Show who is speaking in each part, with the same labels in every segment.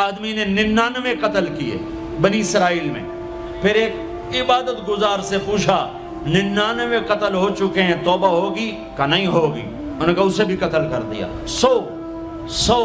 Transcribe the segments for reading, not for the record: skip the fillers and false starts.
Speaker 1: آدمی نے 99 قتل کیے بنی اسرائیل میں. پھر ایک عبادت گزار سے پوچھا 99 قتل ہو چکے ہیں توبہ ہوگی؟ کہا نہیں ہوگی. انہوں نے کہا اسے بھی قتل کر دیا. 100.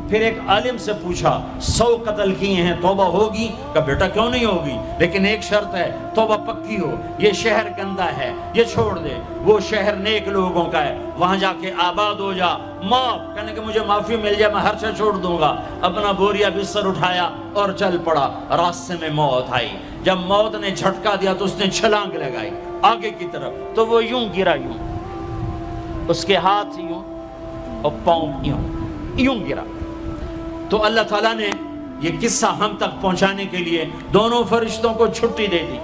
Speaker 1: پھر ایک عالم سے پوچھا 100 قتل کیے ہیں توبہ ہوگی؟ کہا بیٹا کیوں نہیں ہوگی، لیکن ایک شرط ہے توبہ پکی ہو. یہ شہر گندا ہے یہ چھوڑ دے، وہ شہر نیک لوگوں کا ہے، وہاں جا کے آباد ہو جا. معاف کہنے کہ مجھے معافی مل جائے میں ہر شے چھوڑ دوں گا. اپنا بوریا بستر اٹھایا اور چل پڑا. راستے میں موت آئی. جب موت نے جھٹکا دیا تو اس نے چھلانگ لگائی آگے کی طرف، تو وہ یوں گرا، یوں اس کے ہاتھ یوں اور پاؤں یوں گرا. تو اللہ تعالیٰ نے یہ قصہ ہم تک پہنچانے کے لیے دونوں فرشتوں کو چھٹی دے دی.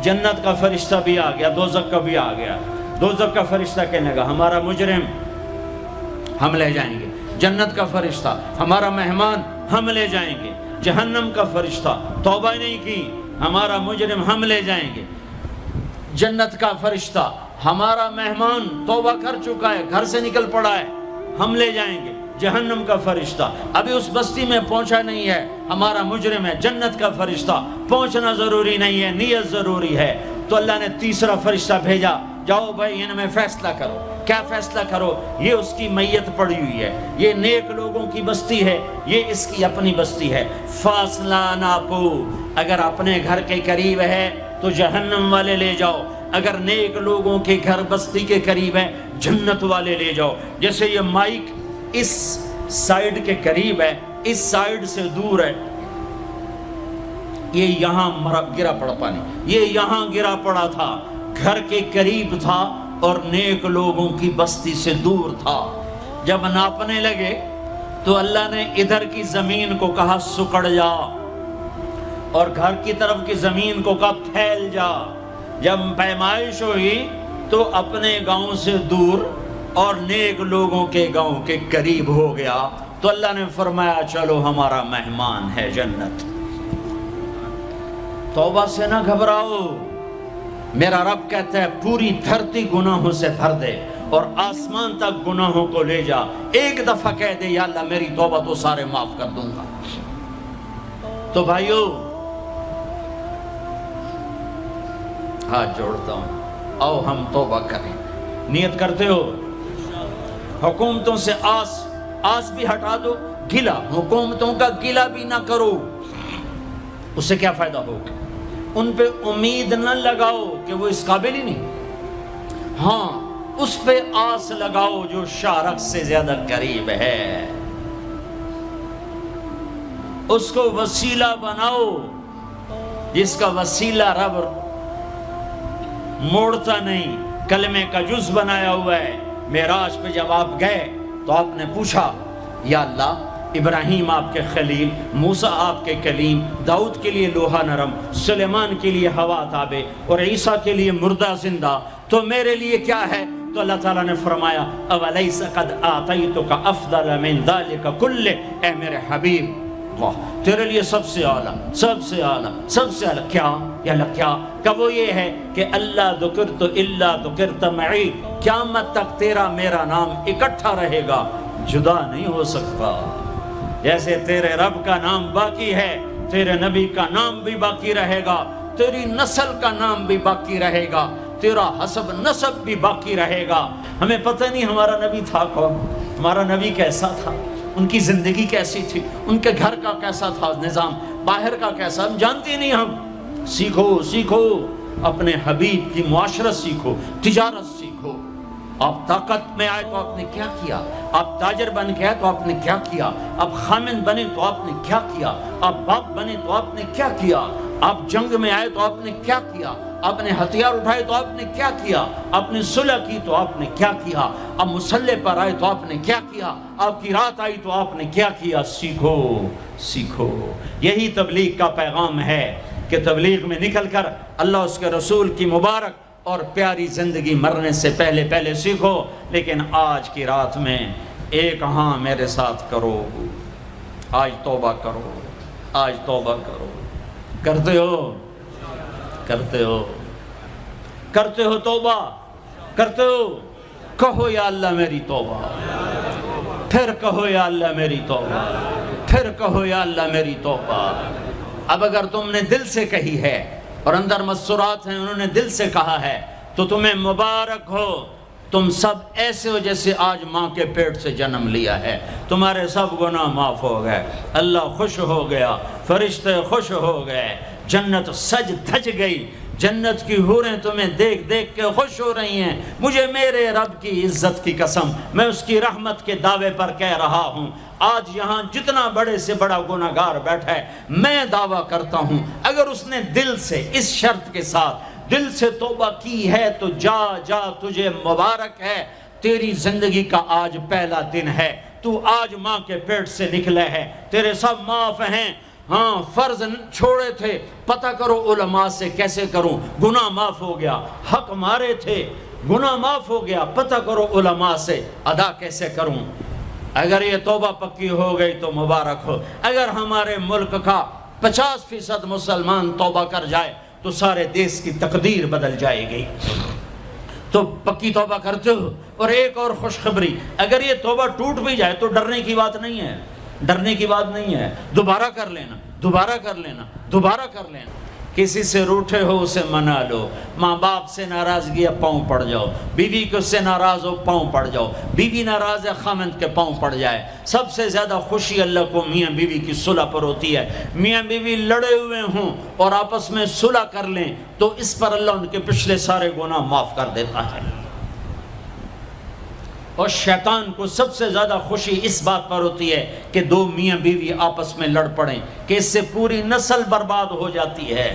Speaker 1: جنت کا فرشتہ بھی آ گیا، دوزخ کا بھی آ گیا. دوزخ کا فرشتہ کہنے لگا ہمارا مجرم ہم لے جائیں گے. جنت کا فرشتہ ہمارا مہمان ہم لے جائیں گے. جہنم کا فرشتہ توبہ نہیں کی ہمارا مجرم ہم لے جائیں گے. جنت کا فرشتہ ہمارا مہمان توبہ کر چکا ہے گھر سے نکل پڑا ہے ہم لے جائیں گے. جہنم کا فرشتہ ابھی اس بستی میں پہنچا نہیں ہے ہمارا مجرم ہے. جنت کا فرشتہ پہنچنا ضروری نہیں ہے نیت ضروری ہے. تو اللہ نے تیسرا فرشتہ بھیجا، جاؤ بھائی ان میں فیصلہ کرو. کیا فیصلہ کرو؟ یہ اس کی میت پڑی ہوئی ہے، یہ نیک لوگوں کی بستی ہے، یہ اس کی اپنی بستی ہے. فاصلہ ناپو، اگر اپنے گھر کے قریب ہے تو جہنم والے لے جاؤ، اگر نیک لوگوں کے گھر بستی کے قریب ہے جنت والے لے جاؤ. جیسے یہ مائک اس سائیڈ کے قریب ہے، اس سائیڈ سے دور ہے، یہ یہاں گرا پڑا پانی، یہ یہاں گرا پڑا تھا، گھر کے قریب تھا اور نیک لوگوں کی بستی سے دور تھا. جب ناپنے لگے تو اللہ نے ادھر کی زمین کو کہا سکڑ جا اور گھر کی طرف کی زمین کو کہا پھیل جا. جب پیمائش ہوئی تو اپنے گاؤں سے دور اور نیک لوگوں کے گاؤں کے قریب ہو گیا. تو اللہ نے فرمایا چلو ہمارا مہمان ہے جنت. توبہ سے نہ گھبراؤ، میرا رب کہتا ہے پوری دھرتی گناہوں سے بھر دے اور آسمان تک گناہوں کو لے جا. ایک دفعہ کہہ دے یا اللہ میری توبہ تو سارے معاف کر دوں گا. تو بھائیو ہاتھ جوڑتا ہوں، آؤ ہم توبہ کریں. نیت کرتے ہو؟ حکومتوں سے آس بھی ہٹا دو، گلا حکومتوں کا گلا بھی نہ کرو. اس سے کیا فائدہ ہوگا؟ ان پہ امید نہ لگاؤ کہ وہ اس قابل ہی نہیں. ہاں اس پہ آس لگاؤ جو شارک سے زیادہ قریب ہے، اس کو وسیلہ بناؤ جس کا وسیلہ رب موڑتا نہیں، کلمے کا جز بنایا ہوا ہے. معراج پہ جب آپ گئے تو آپ نے پوچھا یا اللہ ابراہیم آپ کے خلیل، موسیٰ آپ کے کلیم، داؤد کے لیے لوہا نرم، سلیمان کے لیے ہوا تابع اور عیسیٰ کے لیے مردہ زندہ، تو میرے لیے کیا ہے؟ تو اللہ تعالیٰ نے فرمایا اولیس قد آتیتک افضل من ذلک کلہ، اے میرے حبیب واہ تیرے لیے سب سے اعلیٰ سب سے اعلیٰ سب سے اعلیٰ کیا یا اللہ کیا؟ کہ وہ یہ ہے کہ اللہ ذکرت الا ذکرت معی، قیامت تک تیرا میرا نام اکٹھا رہے گا، جدا نہیں ہو سکتا. جیسے تیرے رب کا نام باقی ہے تیرے نبی کا نام بھی باقی رہے گا، تیری نسل کا نام بھی باقی رہے گا، تیرا حسب نسب بھی باقی رہے گا. ہمیں پتہ نہیں ہمارا نبی تھا کون، ہمارا نبی کیسا تھا، ان کی زندگی کیسی تھی، ان کے گھر کا کیسا تھا نظام، باہر کا کیسا، ہم جانتے نہیں. ہم سیکھو اپنے حبیب کی معاشرت سیکھو، تجارت سیکھو. آپ طاقت میں آئے تو آپ نے کیا کیا، آپ تاجر بن کے آئے تو آپ نے کیا کیا، آپ خامن بنے تو آپ نے کیا کیا، آپ باپ بنے تو آپ نے کیا کیا، آپ جنگ میں آئے تو آپ نے کیا کیا، آپ نے ہتھیار اٹھائے تو آپ نے کیا کیا، آپ نے صلح کی تو آپ نے کیا کیا، آپ مسلح پر آئے تو آپ نے کیا کیا، آپ کی رات آئی تو آپ نے کیا کیا. سیکھو. یہی تبلیغ کا پیغام ہے کہ تبلیغ میں نکل کر اللہ اس کے رسول کی مبارک اور پیاری زندگی مرنے سے پہلے سیکھو. لیکن آج کی رات میں ایک ہاں میرے ساتھ کرو، آج توبہ کرو، آج توبہ کرو. کرتے ہو توبہ کرتے ہو؟ کہو یا اللہ میری توبہ، پھر کہو یا اللہ میری توبہ، پھر کہو یا اللہ میری توبہ۔ اب اگر تم نے دل سے کہی ہے اور اندر مسرات ہیں انہوں نے دل سے کہا ہے تو تمہیں مبارک ہو، تم سب ایسے ہو جیسے آج ماں کے پیٹ سے جنم لیا ہے، تمہارے سب گناہ معاف ہو گئے، اللہ خوش ہو گیا، فرشتے خوش ہو گئے، جنت سج دھج گئی، جنت کی حوریں تمہیں دیکھ دیکھ کے خوش ہو رہی ہیں۔ مجھے میرے رب کی عزت کی قسم، میں اس کی رحمت کے دعوے پر کہہ رہا ہوں، آج یہاں جتنا بڑے سے بڑا گناہگار بیٹھا ہے، میں دعویٰ کرتا ہوں اگر اس نے دل سے اس شرط کے ساتھ دل سے توبہ کی ہے تو جا جا تجھے مبارک ہے، تیری زندگی کا آج پہلا دن ہے، تو آج ماں کے پیٹ سے نکلے ہے، تیرے سب معاف ہیں۔ ہاں فرض چھوڑے تھے، پتہ کرو علماء سے کیسے کروں، گناہ معاف ہو گیا، حق مارے تھے گناہ معاف ہو گیا، پتہ کرو علماء سے ادا کیسے کروں۔ اگر یہ توبہ پکی ہو گئی تو مبارک ہو۔ اگر ہمارے ملک کا 50% مسلمان توبہ کر جائے تو سارے دیش کی تقدیر بدل جائے گی۔ تو پکی توبہ کرتے ہو۔ اور ایک اور خوشخبری، اگر یہ توبہ ٹوٹ بھی جائے تو ڈرنے کی بات نہیں ہے، ڈرنے کی بات نہیں ہے، دوبارہ کر لینا، دوبارہ کر لینا، دوبارہ کر لینا۔ کسی سے روٹھے ہو اسے منا لو، ماں باپ سے ناراضگی ہے پاؤں پڑ جاؤ، بیوی کو سے ناراض ہو پاؤں پڑ جاؤ، بیوی ناراض ہے خامند کے پاؤں پڑ جائے۔ سب سے زیادہ خوشی اللہ کو میاں بیوی کی صلح پر ہوتی ہے۔ میاں بیوی لڑے ہوئے ہوں اور آپس میں صلح کر لیں تو اس پر اللہ ان کے پچھلے سارے گناہ معاف کر دیتا ہے۔ اور شیطان کو سب سے زیادہ خوشی اس بات پر ہوتی ہے کہ دو میاں بیوی آپس میں لڑ پڑیں، کہ اس سے پوری نسل برباد ہو جاتی ہے۔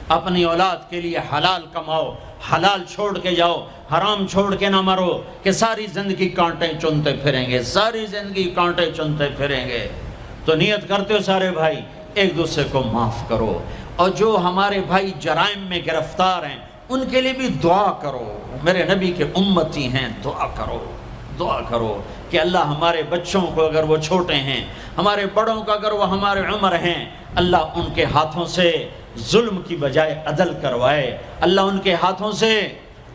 Speaker 1: اپنی اولاد کے لیے حلال کماؤ، حلال چھوڑ کے جاؤ، حرام چھوڑ کے نہ مرو کہ ساری زندگی کانٹے چنتے پھریں گے، ساری زندگی کانٹے چنتے پھریں گے۔ تو نیت کرتے ہو سارے بھائی ایک دوسرے کو معاف کرو، اور جو ہمارے بھائی جرائم میں گرفتار ہیں ان کے لیے بھی دعا کرو، میرے نبی کے امتی ہیں، دعا کرو، دعا کرو کہ اللہ ہمارے بچوں کو اگر وہ چھوٹے ہیں، ہمارے بڑوں کو اگر وہ ہمارے عمر ہیں، اللہ ان کے ہاتھوں سے ظلم کی بجائے عدل کروائے، اللہ ان کے ہاتھوں سے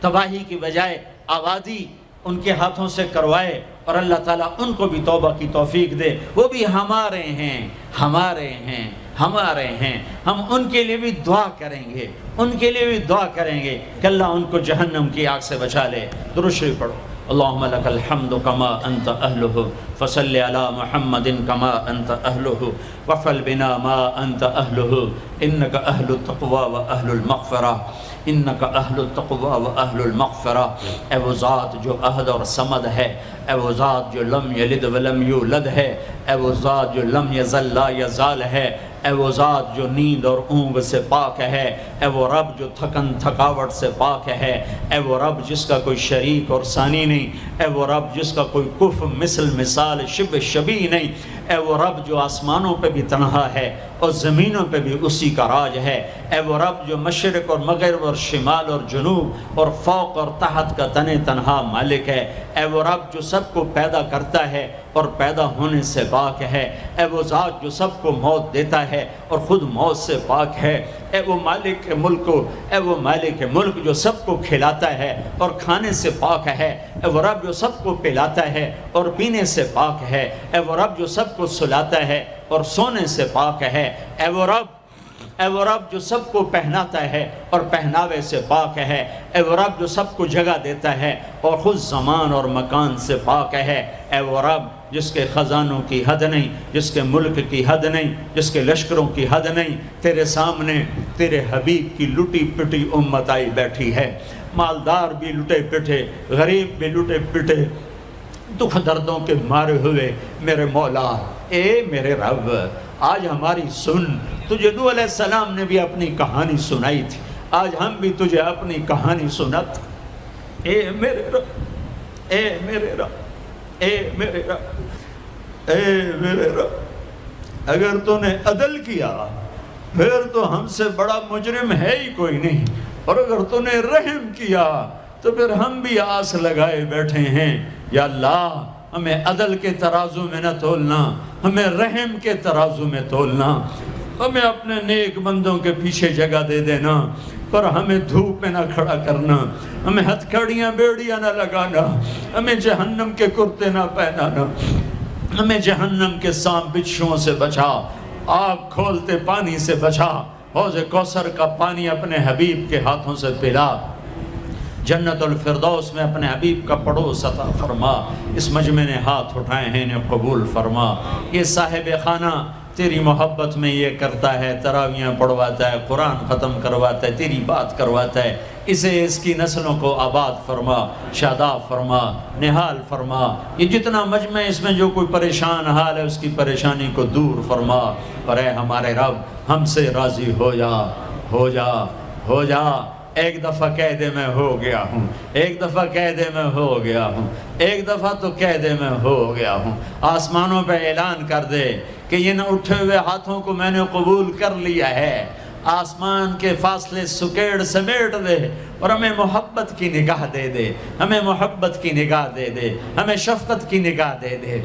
Speaker 1: تباہی کی بجائے آبادی ان کے ہاتھوں سے کروائے، اور اللہ تعالیٰ ان کو بھی توبہ کی توفیق دے۔ وہ بھی ہمارے ہیں، ہمارے ہیں، ہمارے ہیں، ہم ان کے لیے بھی دعا کریں گے، ان کے لیے بھی دعا کریں گے کہ اللہ ان کو جہنم کی آگ سے بچا لے۔ درود شریف پڑھو۔ اللہم لک الحمد کما انت اہلہ فصل علی محمد کما انت اہلہ وفعل بنا ما انت اہلہ انک اہل التقوی و اہل المغفرہ، انک اہل التقوی و اہل المغفرہ۔ اے وہ ذات جو احد اور صمد ہے، اے وہ ذات جو لم یلد ولم یولد ہے، اے وہ ذات جو لم یزل لا یزال ہے، اے وہ ذات جو نیند اور اونگ سے پاک ہے، اے وہ رب جو تھکن تھکاوٹ سے پاک ہے، اے وہ رب جس کا کوئی شریک اور ثانی نہیں، اے وہ رب جس کا کوئی کف مثل مثال شبہ شبیہ نہیں، اے وہ رب جو آسمانوں پہ بھی تنہا ہے اور زمینوں پہ بھی اسی کا راج ہے، اے وہ رب جو مشرق اور مغرب اور شمال اور جنوب اور فوق اور تحت کا تنہا مالک ہے، اے وہ رب جو سب کو پیدا کرتا ہے اور پیدا ہونے سے پاک ہے، اے وہ ذات جو سب کو موت دیتا ہے اور خود موت سے پاک ہے، اے وہ مالک ملک، اے وہ مالک ملک جو سب کو کھلاتا ہے اور کھانے سے پاک ہے، اے وہ رب جو سب کو پلاتا ہے اور پینے سے پاک ہے، اے وہ رب جو سب کو سلاتا ہے اور سونے سے پاک ہے، اے وہ رب جو سب کو پہناتا ہے اور پہناوے سے پاک ہے، اے وہ رب جو سب کو جگہ دیتا ہے اور خود زمان اور مکان سے پاک ہے، اے وہ رب جس کے خزانوں کی حد نہیں، جس کے ملک کی حد نہیں، جس کے لشکروں کی حد نہیں، تیرے سامنے تیرے حبیب کی لٹی پٹی امت آئی بیٹھی ہے، مالدار بھی لٹے پٹے، غریب بھی لٹے پٹے، دکھ دردوں کے مارے ہوئے، میرے مولا اے میرے رب آج ہماری سن، تجھے نوح علیہ السلام نے بھی اپنی کہانی سنائی تھی، آج ہم بھی تجھے اپنی کہانی سنات، اے میرے رب، اے میرے رب، اے میرے رب، اے میرے رب، اگر تو نے عدل کیا پھر تو ہم سے بڑا مجرم ہے ہی کوئی نہیں، اور اگر تو نے رحم کیا تو پھر ہم بھی آس لگائے بیٹھے ہیں، یا اللہ ہمیں عدل کے ترازو میں نہ تولنا، ہمیں رحم کے ترازو میں تولنا، ہمیں اپنے نیک بندوں کے پیچھے جگہ دے دینا، پر ہمیں دھوپ میں نہ کھڑا کرنا، ہمیں ہتھکڑیاں بیڑیاں نہ لگانا، ہمیں جہنم کے کرتے نہ پہنانا، ہمیں جہنم کے سانپ بچھوؤں سے بچا، آگ کھولتے پانی سے بچا، حوض کوثر کا پانی اپنے حبیب کے ہاتھوں سے پلا، جنت الفردوس میں اپنے حبیب کا پڑوس عطا فرما، اس مجمع نے ہاتھ اٹھائے ہیں انہیں قبول فرما۔ یہ صاحب خانہ تیری محبت میں یہ کرتا ہے، تراویاں پڑھواتا ہے، قرآن ختم کرواتا ہے، تیری بات کرواتا ہے، اسے اس کی نسلوں کو آباد فرما، شاداب فرما، نحال فرما۔ یہ جتنا مجمع اس میں جو کوئی پریشان حال ہے اس کی پریشانی کو دور فرما، اور اے ہمارے رب ہم سے راضی ہو جا، ہو جا، ہو جا۔ ایک دفعہ قیدے میں ہو گیا ہوں، ایک دفعہ قیدے میں ہو گیا ہوں، ایک دفعہ تو قیدے میں ہو گیا ہوں۔ آسمانوں پہ اعلان کر دے کہ ان اٹھے ہوئے ہاتھوں کو میں نے قبول کر لیا ہے، آسمان کے فاصلے سکیڑ سمیٹ دے اور ہمیں محبت کی نگاہ دے دے، ہمیں محبت کی نگاہ دے دے، ہمیں شفقت کی نگاہ دے دے،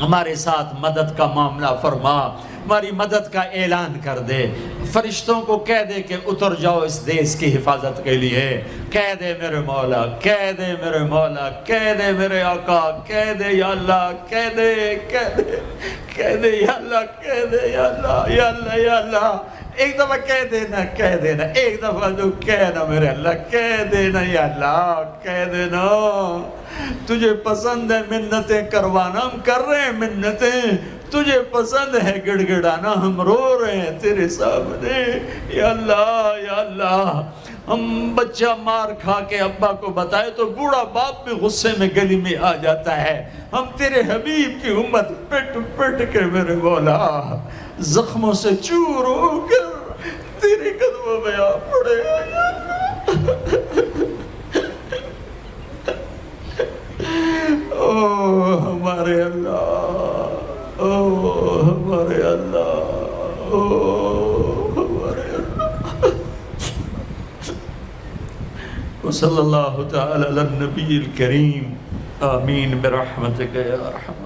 Speaker 1: ہمارے ساتھ مدد کا معاملہ فرما، ہماری مدد کا اعلان کر دے، فرشتوں کو کہہ دے کہ اتر جاؤ اس دیس کی حفاظت کے لیے، کہہ دے میرے مولا، کہہ دے میرے مولا، کہہ دے میرے آقا، کہہ دے یا اللہ، کہہ دے، کہہ دے، کہہ دے یا اللہ، کہہ دے یا اللہ، یا اللہ، یا اللہ۔ ایک دفعہ کہہ دینا، کہہ دینا، ایک دفعہ جو کہنا میرے اللہ، کہہ دینا یا اللہ، کہہ دینا۔ تجھے پسند ہے منتیں کروانا، ہم کر رہے ہیں منتیں، تجھے پسند ہے گڑ گڑانا، ہم رو رہے ہیں تیرے سامنے، یا اللہ، یا اللہ۔ ہم بچہ مار کھا کے ابا کو بتائے تو بوڑھا باپ بھی غصے میں گلی میں آ جاتا ہے، ہم تیرے حبیب کی امت پٹ پٹ کے میرے مولا زخموں سے چور ہو کر تیرے قدموں میں آ پڑے، او ہمارے اللہ، او ہمارے اللہ، او ہمارے اللہ۔ وصلی اللہ تعالی علی النبی الکریم، آمین برحمتک یا ارحم۔